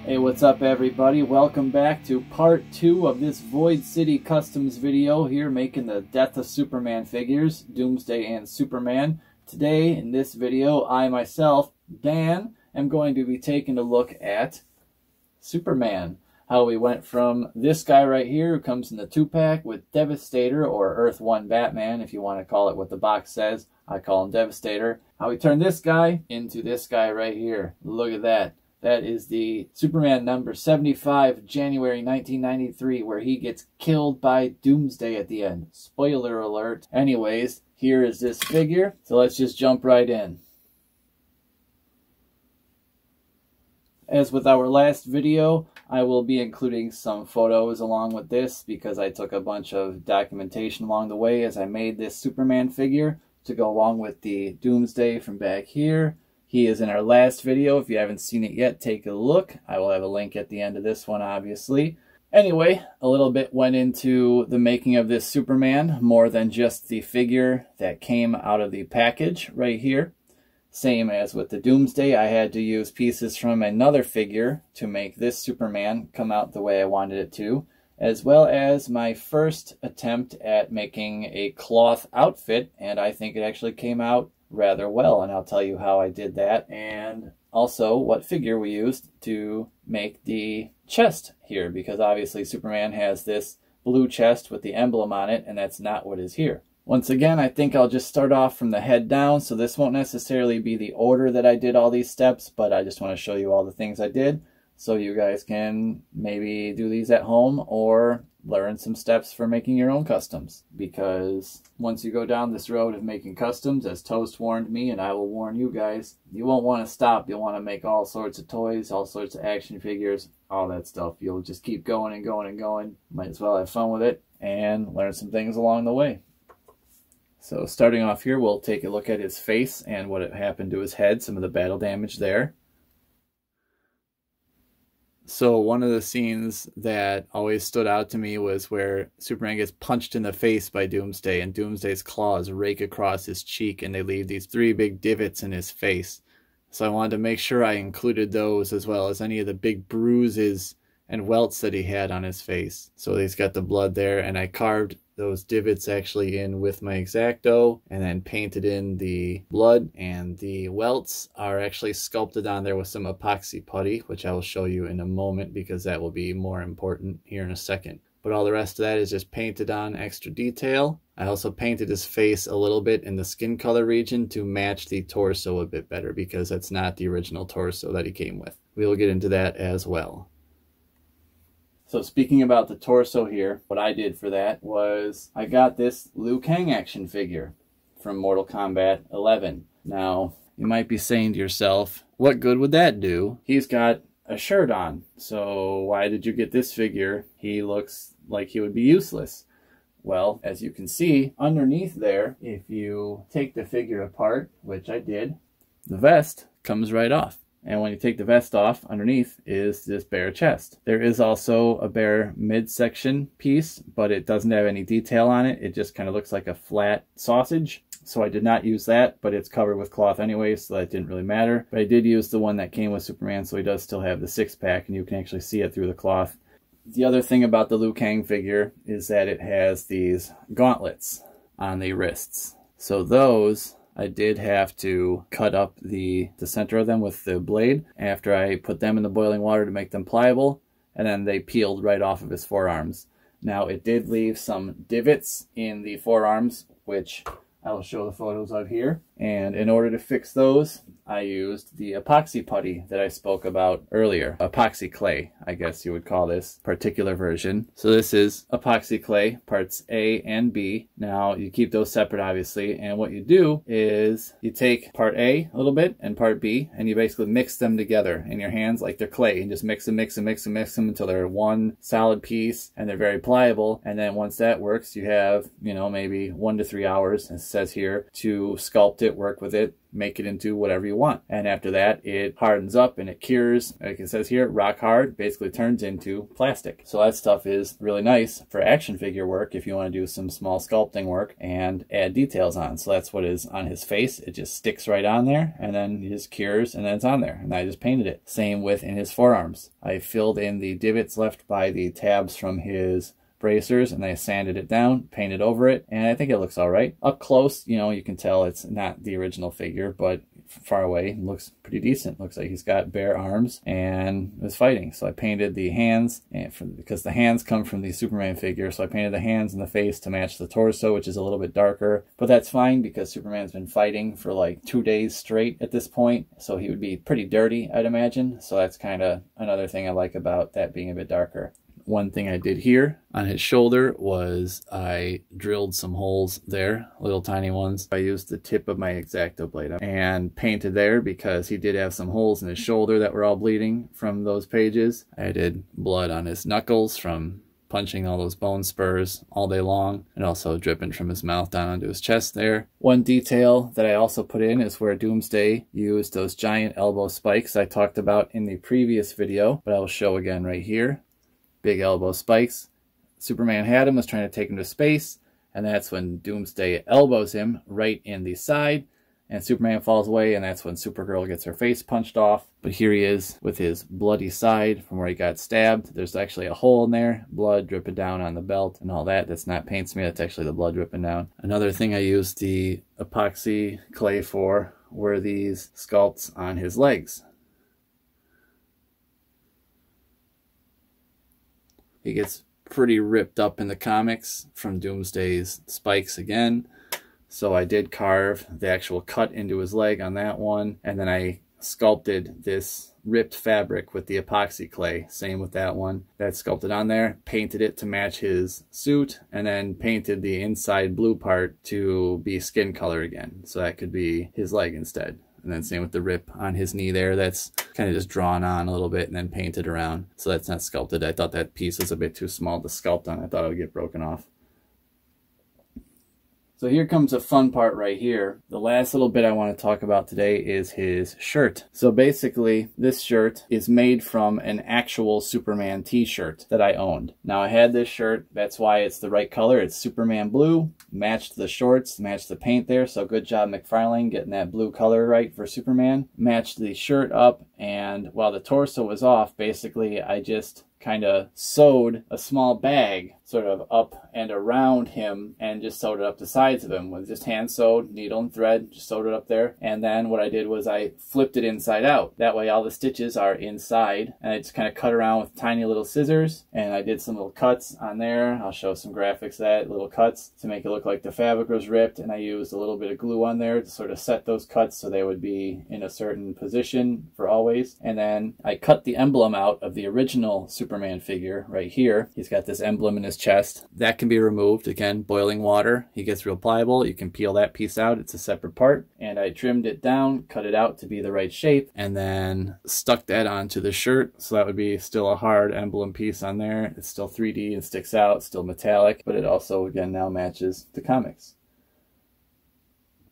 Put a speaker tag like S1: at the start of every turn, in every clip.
S1: Hey, what's up everybody? Welcome back to part 2 of this Void City Customs video here, making the Death of Superman figures, Doomsday and Superman. Today in this video, I myself, Dan, am going to be taking a look at Superman. How we went from this guy right here who comes in the 2-pack with Devastator, or Earth 1 Batman if you want to call it what the box says. I call him Devastator. How we turned this guy into this guy right here. Look at that. That is the Superman number 75, January 1993, where he gets killed by Doomsday at the end. Spoiler alert. Anyways, here is this figure. So let's just jump right in. As with our last video, I will be including some photos along with this because I took a bunch of documentation along the way as I made this Superman figure to go along with the Doomsday from back here. He is in our last video. If you haven't seen it yet, take a look. I will have a link at the end of this one, obviously. Anyway, a little bit went into the making of this Superman, more than just the figure that came out of the package right here. Same as with the Doomsday, I had to use pieces from another figure to make this Superman come out the way I wanted it to, as well as my first attempt at making a cloth outfit, and I think it actually came out rather well, and I'll tell you how I did that, and also what figure we used to make the chest here, because obviously Superman has this blue chest with the emblem on it, and that's not what is here. Once again, I think I'll just start off from the head down, so this won't necessarily be the order that I did all these steps, but I just want to show you all the things I did, so you guys can maybe do these at home or learn some steps for making your own customs. Because once you go down this road of making customs, as Toast warned me, and I will warn you guys, you won't want to stop. You'll want to make all sorts of toys, all sorts of action figures, all that stuff. You'll just keep going and going and going. Might as well have fun with it and learn some things along the way. So starting off here, we'll take a look at his face and what happened to his head, some of the battle damage there. So one of the scenes that always stood out to me was where Superman gets punched in the face by Doomsday, and Doomsday's claws rake across his cheek and they leave these 3 big divots in his face. So I wanted to make sure I included those, as well as any of the big bruises and welts that he had on his face. So he's got the blood there, and I carved those divots actually in with my X-Acto and then painted in the blood, and the welts are actually sculpted on there with some epoxy putty, which I will show you in a moment because that will be more important here in a second. But all the rest of that is just painted on extra detail. I also painted his face a little bit in the skin color region to match the torso a bit better, because that's not the original torso that he came with. We will get into that as well. So speaking about the torso here, what I did for that was I got this Liu Kang action figure from Mortal Kombat 11. Now, you might be saying to yourself, what good would that do? He's got a shirt on, so why did you get this figure? He looks like he would be useless. Well, as you can see, underneath there, if you take the figure apart, which I did, the vest comes right off. And when you take the vest off, underneath is this bare chest. There is also a bare midsection piece, but it doesn't have any detail on it. It just kind of looks like a flat sausage. So I did not use that, but it's covered with cloth anyway, so that didn't really matter. But I did use the one that came with Superman, so he does still have the 6-pack, and you can actually see it through the cloth. The other thing about the Liu Kang figure is that it has these gauntlets on the wrists. So those, I did have to cut up the center of them with the blade after I put them in the boiling water to make them pliable, and then they peeled right off of his forearms. Now, it did leave some divots in the forearms, which I will show the photos of here. And in order to fix those, I used the epoxy putty that I spoke about earlier. Epoxy clay, I guess you would call this particular version. So this is epoxy clay, parts A and B. Now, you keep those separate, obviously. And what you do is you take part A a little bit and part B, and you basically mix them together in your hands like they're clay, and just mix them until they're one solid piece and they're very pliable. And then once that works, you have, you know, maybe 1 to 3 hours, as it says here, to sculpt it, work with it, make it into whatever you want. And after that, it hardens up and it cures. Like it says here, rock hard, basically turns into plastic. So that stuff is really nice for action figure work if you want to do some small sculpting work and add details on. So that's what is on his face. It just sticks right on there, and then it just cures, and then it's on there. And I just painted it. Same with in his forearms. I filled in the divots left by the tabs from his bracers, and I sanded it down, painted over it, and I think it looks all right. Up close, you know, you can tell it's not the original figure, but far away it looks pretty decent. Looks like he's got bare arms and is fighting. So I painted the hands, and because the hands come from the Superman figure, so I painted the hands and the face to match the torso, which is a little bit darker, but that's fine because Superman's been fighting for like 2 days straight at this point, so he would be pretty dirty, I'd imagine. So that's kind of another thing I like about that being a bit darker. One thing I did here on his shoulder was I drilled some holes there, little tiny ones. I used the tip of my X-Acto blade and painted there because he did have some holes in his shoulder that were all bleeding from those pages. I did blood on his knuckles from punching all those bone spurs all day long, and also dripping from his mouth down onto his chest there. One detail that I also put in is where Doomsday used those giant elbow spikes I talked about in the previous video, but I will show again right here. Big elbow spikes. Superman had him, was trying to take him to space, and that's when Doomsday elbows him right in the side, and Superman falls away, and that's when Supergirl gets her face punched off. But here he is with his bloody side from where he got stabbed. There's actually a hole in there, blood dripping down on the belt and all that. That's not paint smear, that's actually the blood dripping down. Another thing I used the epoxy clay for were these sculpts on his legs. He gets pretty ripped up in the comics from Doomsday's spikes again. So I did carve the actual cut into his leg on that one. And then I sculpted this ripped fabric with the epoxy clay. Same with that one. That's sculpted on there. Painted it to match his suit. And then painted the inside blue part to be skin color again. So that could be his leg instead. And then same with the rip on his knee there. That's kind of just drawn on a little bit and then painted around. So that's not sculpted. I thought that piece was a bit too small to sculpt on. I thought it would get broken off. So here comes a fun part right here. The last little bit I want to talk about today is his shirt. So basically, this shirt is made from an actual Superman t-shirt that I owned. Now I had this shirt, that's why it's the right color. It's Superman blue, matched the shorts, matched the paint there. So good job McFarlane getting that blue color right for Superman. Matched the shirt up, and while the torso was off, basically I just kind of sewed a small bag sort of up and around him and just sewed it up the sides of him with just hand sewed, needle and thread, just sewed it up there. And then what I did was I flipped it inside out. That way all the stitches are inside, and I just kind of cut around with tiny little scissors, and I did some little cuts on there. I'll show some graphics of that, little cuts to make it look like the fabric was ripped, and I used a little bit of glue on there to sort of set those cuts so they would be in a certain position for always. And then I cut the emblem out of the original Superman figure right here. He's got this emblem in his chest. That can be removed. Again, boiling water. He gets real pliable. You can peel that piece out. It's a separate part. And I trimmed it down, cut it out to be the right shape, and then stuck that onto the shirt. So that would be still a hard emblem piece on there. It's still 3D and sticks out, still metallic, but it also, again, now matches the comics.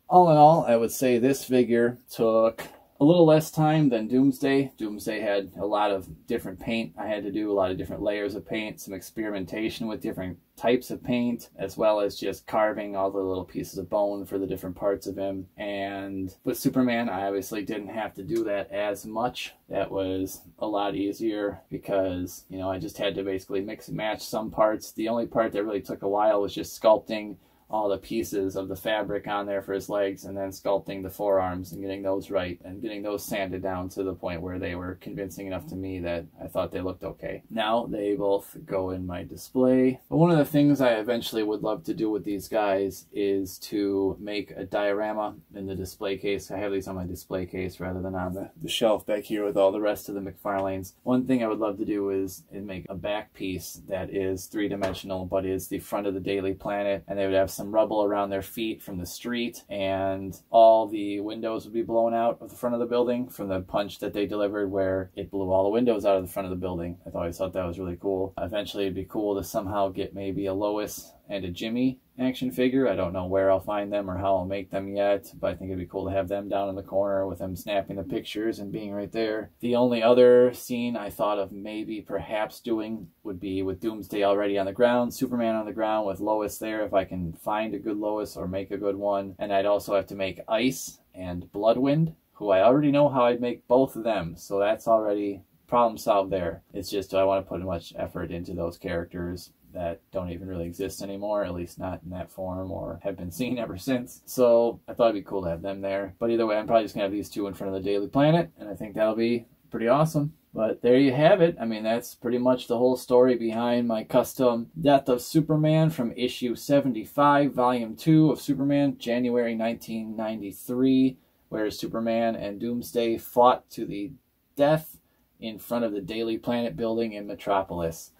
S1: All in all, I would say this figure took a little less time than Doomsday. Doomsday had a lot of different paint. I had to do a lot of different layers of paint, some experimentation with different types of paint, as well as just carving all the little pieces of bone for the different parts of him. And with Superman, I obviously didn't have to do that as much. That was a lot easier because, you know, I just had to basically mix and match some parts. The only part that really took a while was just sculpting all the pieces of the fabric on there for his legs, and then sculpting the forearms and getting those right and getting those sanded down to the point where they were convincing enough to me that I thought they looked okay. Now they both go in my display. But one of the things I eventually would love to do with these guys is to make a diorama in the display case. I have these on my display case rather than on the shelf back here with all the rest of the McFarlanes. One thing I would love to do is make a back piece that is three-dimensional but is the front of the Daily Planet, and they would have some rubble around their feet from the street, and all the windows would be blown out of the front of the building from the punch that they delivered where it blew all the windows out of the front of the building. I always thought that was really cool. Eventually it'd be cool to somehow get maybe a Lois and a Jimmy action figure. I don't know where I'll find them or how I'll make them yet, but I think it'd be cool to have them down in the corner with them snapping the pictures and being right there. The only other scene I thought of maybe perhaps doing would be with Doomsday already on the ground, Superman on the ground with Lois there, if I can find a good Lois or make a good one. And I'd also have to make Ice and Bloodwind, who I already know how I'd make both of them, so that's already problem solved there. It's just, do I want to put much effort into those characters that don't even really exist anymore, at least not in that form, or have been seen ever since. So I thought it'd be cool to have them there. But either way, I'm probably just gonna have these two in front of the Daily Planet, and I think that'll be pretty awesome. But there you have it. I mean, that's pretty much the whole story behind my custom Death of Superman from issue 75, volume 2 of Superman, January 1993, where Superman and Doomsday fought to the death in front of the Daily Planet building in Metropolis.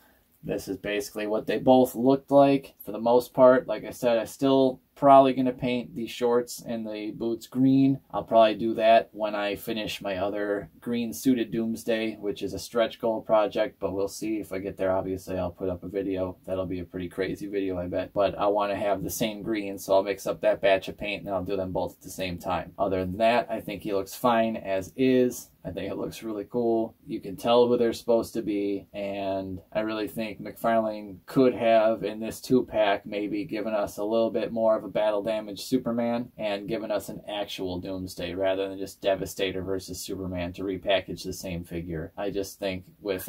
S1: This is basically what they both looked like for the most part. Like I said, I still probably going to paint the shorts and the boots green. I'll probably do that when I finish my other green suited Doomsday, which is a stretch goal project, but we'll see if I get there. Obviously, I'll put up a video. That'll be a pretty crazy video, I bet. But I want to have the same green, so I'll mix up that batch of paint and I'll do them both at the same time. Other than that, I think he looks fine as is. I think it looks really cool. You can tell who they're supposed to be, and I really think McFarlane could have, in this 2-pack, maybe given us a little bit more of a battle damage Superman and given us an actual Doomsday rather than just Devastator versus Superman to repackage the same figure. I just think with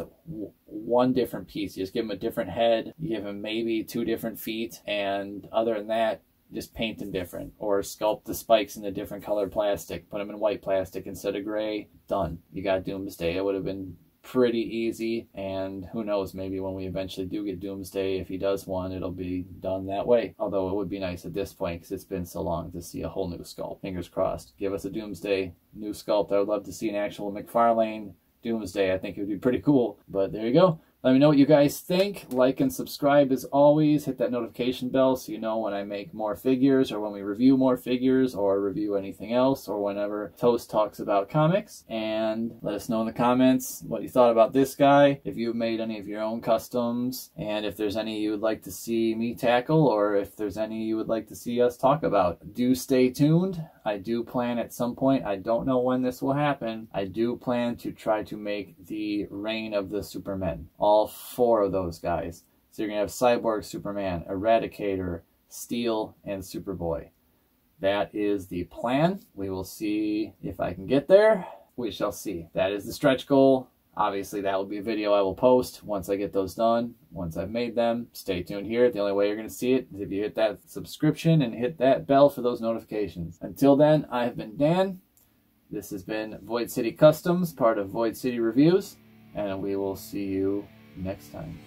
S1: one different piece, you just give him a different head, you give him maybe 2 different feet, and other than that, just paint them different, or sculpt the spikes in a different colored plastic, put them in white plastic instead of gray. Done. You got Doomsday. It would have been pretty easy, and who knows, maybe when we eventually do get Doomsday, if he does one, it'll be done that way. Although it would be nice at this point because it's been so long to see a whole new sculpt. Fingers crossed. Give us a Doomsday new sculpt. I would love to see an actual McFarlane Doomsday. I think it would be pretty cool. But there you go. Let me know what you guys think. Like and subscribe as always. Hit that notification bell so you know when I make more figures, or when we review more figures, or review anything else, or whenever Toast talks about comics. And let us know in the comments what you thought about this guy, if you've made any of your own customs, and if there's any you would like to see me tackle, or if there's any you would like to see us talk about. Do stay tuned. I do plan at some point, I don't know when this will happen, I do plan to try to make the Reign of the Supermen. All 4 of those guys. So you're going to have Cyborg Superman, Eradicator, Steel, and Superboy. That is the plan. We will see if I can get there. We shall see. That is the stretch goal. Obviously, that will be a video I will post once I get those done, once I've made them. Stay tuned here. The only way you're going to see it is if you hit that subscription and hit that bell for those notifications. Until then, I have been Dan. This has been Void City Customs, part of Void City Reviews, and we will see you next time.